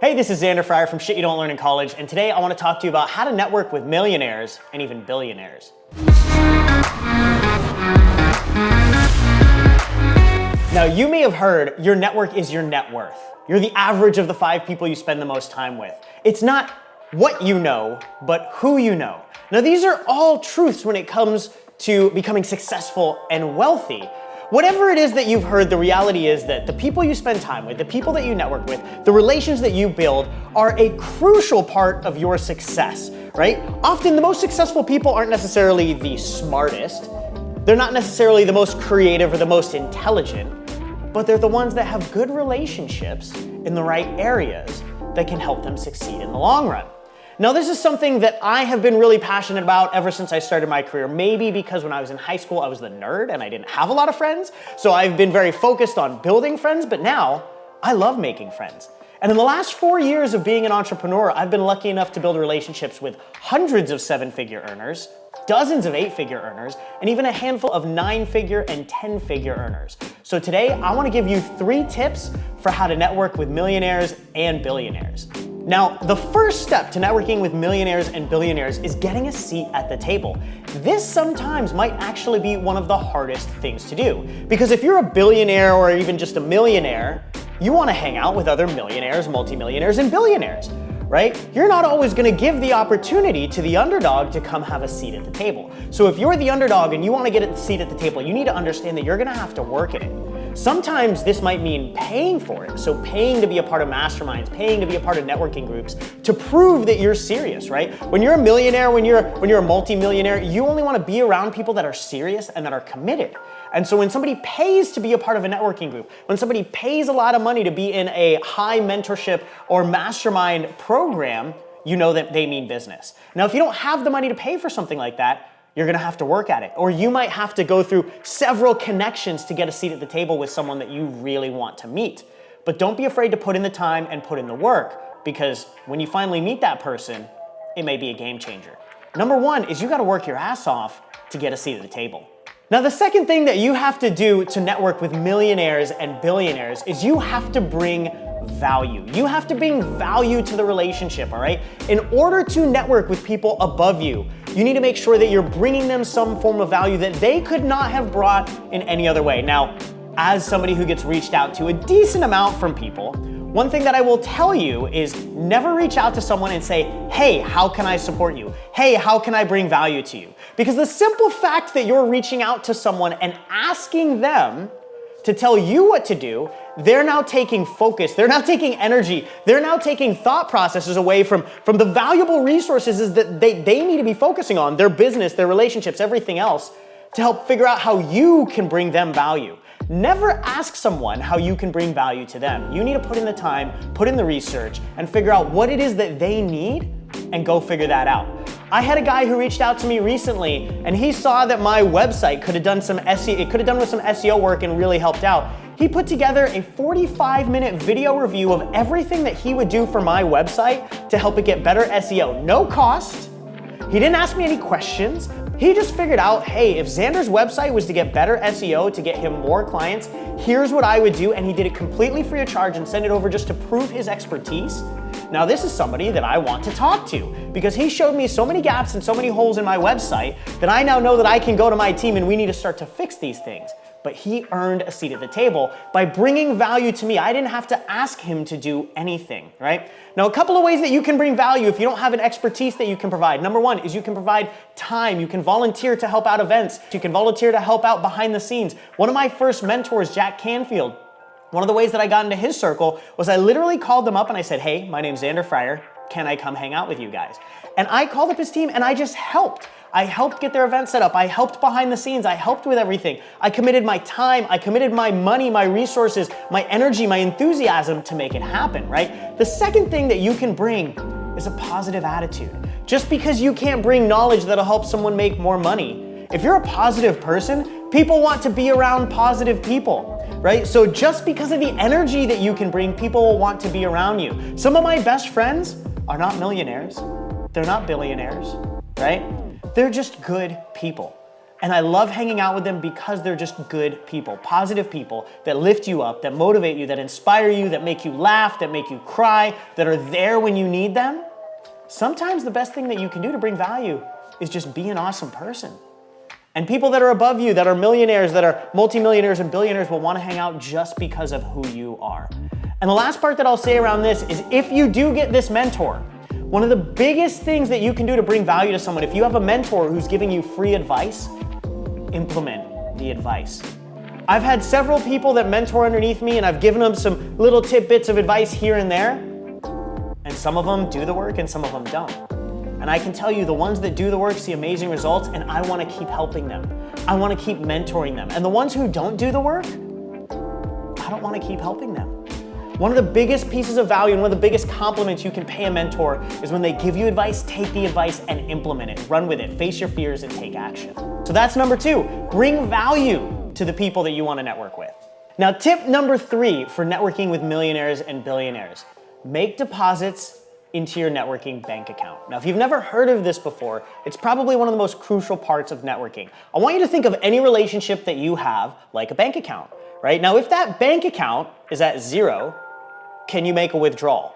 Hey, this is Zander Fryer from Shit You Don't Learn in College, and today I want to talk to you about how to network with millionaires and even billionaires. Now, you may have heard your network is your net worth. You're the average of the 5 people you spend the most time with. It's not what you know, but who you know. Now, these are all truths when it comes to becoming successful and wealthy. Whatever it is that you've heard, the reality is that the people you spend time with, the people that you network with, the relations that you build are a crucial part of your success, right? Often the most successful people aren't necessarily the smartest. They're not necessarily the most creative or the most intelligent, but they're the ones that have good relationships in the right areas that can help them succeed in the long run. Now, this is something that I have been really passionate about ever since I started my career. Maybe because when I was in high school, I was the nerd and I didn't have a lot of friends. So I've been very focused on building friends, but now I love making friends. And in the last 4 years of being an entrepreneur, I've been lucky enough to build relationships with hundreds of 7-figure earners, dozens of 8-figure earners, and even a handful of 9-figure and 10-figure earners. So today, I want to give you 3 tips for how to network with millionaires and billionaires. Now, the first step to networking with millionaires and billionaires is getting a seat at the table. This sometimes might actually be one of the hardest things to do, because if you're a billionaire or even just a millionaire, you want to hang out with other millionaires, multimillionaires, and billionaires, right? You're not always going to give the opportunity to the underdog to come have a seat at the table. So if you're the underdog and you want to get a seat at the table, you need to understand that you're going to have to work at it. Sometimes this might mean paying for it. So paying to be a part of masterminds, paying to be a part of networking groups to prove that you're serious, right? When you're a millionaire, when you're a multimillionaire, you only want to be around people that are serious and that are committed. And so when somebody pays to be a part of a networking group, when somebody pays a lot of money to be in a high mentorship or mastermind program, you know that they mean business. Now, if you don't have the money to pay for something like that, you're gonna have to work at it. Or you might have to go through several connections to get a seat at the table with someone that you really want to meet. But don't be afraid to put in the time and put in the work, because when you finally meet that person, it may be a game changer. Number 1 is you gotta work your ass off to get a seat at the table. Now, the second thing that you have to do to network with millionaires and billionaires is you have to bring value. You have to bring value to the relationship, all right? In order to network with people above you, you need to make sure that you're bringing them some form of value that they could not have brought in any other way. Now, as somebody who gets reached out to a decent amount from people, one thing that I will tell you is never reach out to someone and say, hey, how can I support you? Hey, how can I bring value to you? Because the simple fact that you're reaching out to someone and asking them to tell you what to do, they're now taking focus, they're now taking energy, they're now taking thought processes away from the valuable resources that they need to be focusing on, their business, their relationships, everything else, to help figure out how you can bring them value. Never ask someone how you can bring value to them. You need to put in the time, put in the research, and figure out what it is that they need and go figure that out. I had a guy who reached out to me recently and he saw that my website could have done some SEO, it could have done with some SEO work and really helped out. He put together a 45-minute video review of everything that he would do for my website to help it get better SEO. No cost. He didn't ask me any questions. He just figured out, hey, if Zander's website was to get better SEO, to get him more clients, here's what I would do, and he did it completely free of charge and sent it over just to prove his expertise. Now, this is somebody that I want to talk to because he showed me so many gaps and so many holes in my website that I now know that I can go to my team and we need to start to fix these things. But he earned a seat at the table by bringing value to me. I didn't have to ask him to do anything, right? Now, a couple of ways that you can bring value if you don't have an expertise that you can provide. Number 1 is you can provide time. You can volunteer to help out events. You can volunteer to help out behind the scenes. One of my first mentors, Jack Canfield, one of the ways that I got into his circle was I literally called them up and I said, hey, my name's Zander Fryer. Can I come hang out with you guys? And I called up his team and I just helped. I helped get their event set up. I helped behind the scenes. I helped with everything. I committed my time. I committed my money, my resources, my energy, my enthusiasm to make it happen, right? The second thing that you can bring is a positive attitude. Just because you can't bring knowledge that'll help someone make more money, if you're a positive person, people want to be around positive people, right? So just because of the energy that you can bring, people will want to be around you. Some of my best friends are not millionaires. They're not billionaires, right? They're just good people. And I love hanging out with them because they're just good people, positive people that lift you up, that motivate you, that inspire you, that make you laugh, that make you cry, that are there when you need them. Sometimes the best thing that you can do to bring value is just be an awesome person. And people that are above you, that are millionaires, that are multimillionaires and billionaires will want to hang out just because of who you are. And the last part that I'll say around this is if you do get this mentor, one of the biggest things that you can do to bring value to someone, if you have a mentor who's giving you free advice, implement the advice. I've had several people that mentor underneath me and I've given them some little tidbits of advice here and there. And some of them do the work and some of them don't. And I can tell you the ones that do the work see amazing results and I want to keep helping them. I want to keep mentoring them. And the ones who don't do the work, I don't want to keep helping them. One of the biggest pieces of value and one of the biggest compliments you can pay a mentor is when they give you advice, take the advice and implement it. Run with it, face your fears and take action. So that's number 2, bring value to the people that you want to network with. Now, tip number 3 for networking with millionaires and billionaires, make deposits into your networking bank account. Now, if you've never heard of this before, it's probably one of the most crucial parts of networking. I want you to think of any relationship that you have like a bank account, right? Now, if that bank account is at 0, can you make a withdrawal?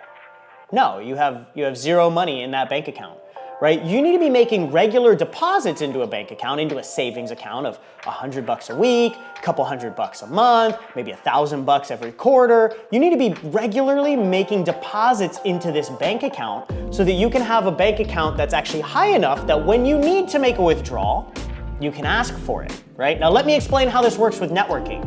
No, you have 0 money in that bank account, right? You need to be making regular deposits into a bank account, into a savings account of $100 a week, a couple $100 a month, maybe $1,000 every quarter. You need to be regularly making deposits into this bank account so that you can have a bank account that's actually high enough that when you need to make a withdrawal, you can ask for it, right? Now let me explain how this works with networking.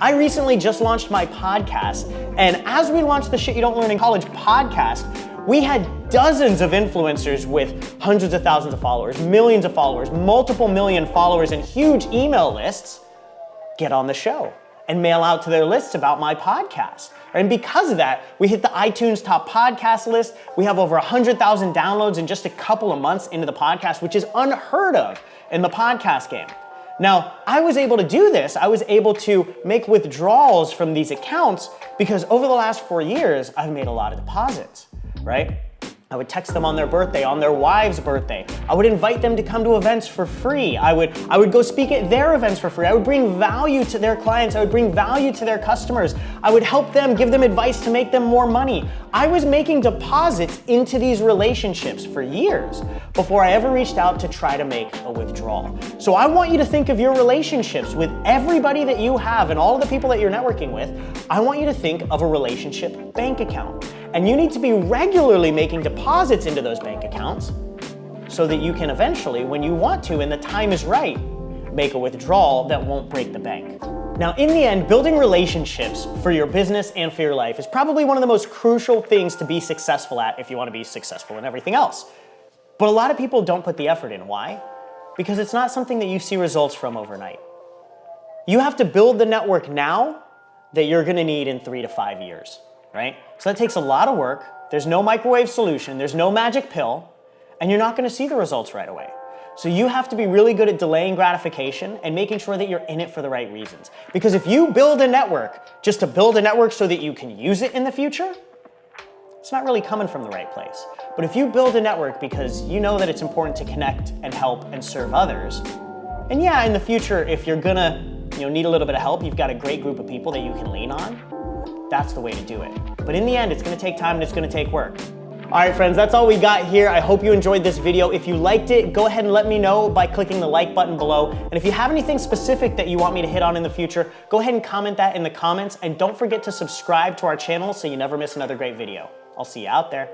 I recently just launched my podcast, and as we launched the Shit You Don't Learn in College podcast, we had dozens of influencers with hundreds of thousands of followers, millions of followers, multiple million followers, and huge email lists get on the show and mail out to their lists about my podcast. And because of that, we hit the iTunes top podcast list. We have over 100,000 downloads in just a couple of months into the podcast, which is unheard of in the podcast game. Now, I was able to do this. I was able to make withdrawals from these accounts because over the last 4 years, I've made a lot of deposits, right? I would text them on their birthday, on their wife's birthday. I would invite them to come to events for free. I would go speak at their events for free. I would bring value to their clients. I would bring value to their customers. I would help them, give them advice to make them more money. I was making deposits into these relationships for years before I ever reached out to try to make a withdrawal. So I want you to think of your relationships with everybody that you have and all of the people that you're networking with. I want you to think of a relationship bank account. And you need to be regularly making deposits into those bank accounts so that you can eventually, when you want to and the time is right, make a withdrawal that won't break the bank. Now, in the end, building relationships for your business and for your life is probably one of the most crucial things to be successful at if you want to be successful in everything else. But a lot of people don't put the effort in. Why? Because it's not something that you see results from overnight. You have to build the network now that you're going to need in 3 to 5 years. Right? So that takes a lot of work. There's no microwave solution. There's no magic pill, and you're not going to see the results right away. So you have to be really good at delaying gratification and making sure that you're in it for the right reasons. Because if you build a network just to build a network so that you can use it in the future, it's not really coming from the right place. But if you build a network because you know that it's important to connect and help and serve others, and yeah, in the future, if you're gonna need a little bit of help, you've got a great group of people that you can lean on, that's the way to do it. But in the end, it's gonna take time and it's gonna take work. All right, friends, that's all we got here. I hope you enjoyed this video. If you liked it, go ahead and let me know by clicking the like button below. And if you have anything specific that you want me to hit on in the future, go ahead and comment that in the comments. And don't forget to subscribe to our channel so you never miss another great video. I'll see you out there.